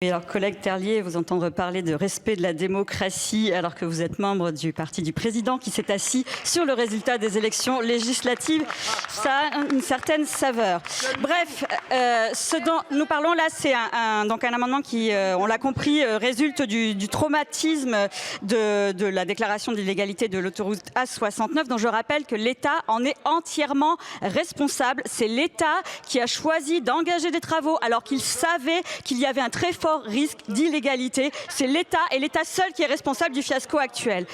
Et alors, collègue Terlier, vous entendre parler de respect de la démocratie alors que vous êtes membre du parti du président qui s'est assis sur le résultat des élections législatives, ça a une certaine saveur. Bref, ce dont nous parlons là, c'est donc un amendement qui, on l'a compris, résulte du traumatisme de la déclaration d'illégalité de l'autoroute A69, dont je rappelle que l'État en est entièrement responsable. C'est l'État qui a choisi d'engager des travaux alors qu'il savait qu'il y avait un très fort risque d'illégalité. C'est l'État et l'État seul qui est responsable du fiasco actuel.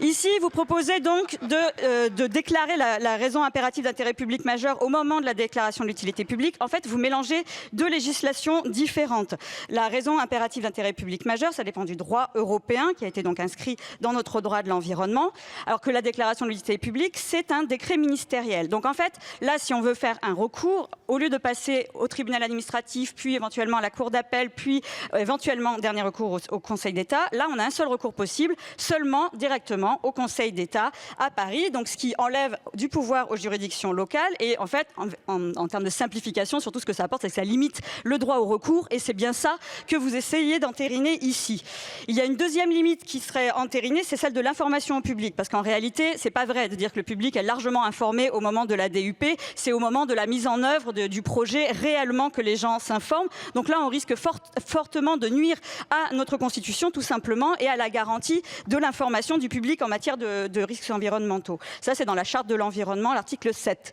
Ici, vous proposez donc de déclarer la raison impérative d'intérêt public majeur au moment de la déclaration de l'utilité publique. En fait, vous mélangez deux législations différentes. La raison impérative d'intérêt public majeur, ça dépend du droit européen qui a été donc inscrit dans notre droit de l'environnement, alors que la déclaration de l'utilité publique, c'est un décret ministériel. Donc en fait, là, si on veut faire un recours, au lieu de passer au tribunal administratif, puis éventuellement à la cour d'appel, puis éventuellement dernier recours au Conseil d'État, là on a un seul recours possible, seulement directement au Conseil d'État à Paris, donc ce qui enlève du pouvoir aux juridictions locales et en fait en termes de simplification, surtout ce que ça apporte, c'est que ça limite le droit au recours et c'est bien ça que vous essayez d'entériner ici. Il y a une deuxième limite qui serait entérinée, c'est celle de l'information au public, parce qu'en réalité c'est pas vrai de dire que le public est largement informé au moment de la DUP, c'est au moment de la mise en œuvre du projet réellement que les gens s'informent, donc là on risque fortement de nuire à notre Constitution tout simplement et à la garantie de l'information du public en matière de risques environnementaux. Ça c'est dans la charte de l'environnement, l'article 7.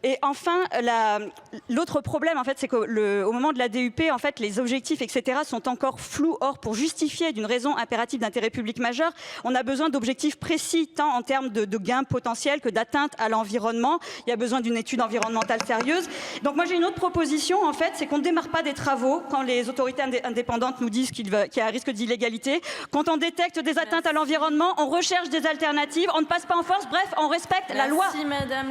Et enfin, l'autre problème en fait, c'est qu'au moment de la DUP, en fait, les objectifs, etc. sont encore flous. Or, pour justifier d'une raison impérative d'intérêt public majeur, on a besoin d'objectifs précis, tant en termes de gains potentiels que d'atteinte à l'environnement. Il y a besoin d'une étude environnementale sérieuse. Donc moi j'ai une autre proposition, en fait, c'est qu'on ne démarre pas des travaux quand les autorités indépendantes nous disent qu'il y a un risque d'illégalité. Quand on détecte des atteintes à l'environnement, on recherche des alternatives, on ne passe pas en force, bref, on respecte la loi. Merci, madame.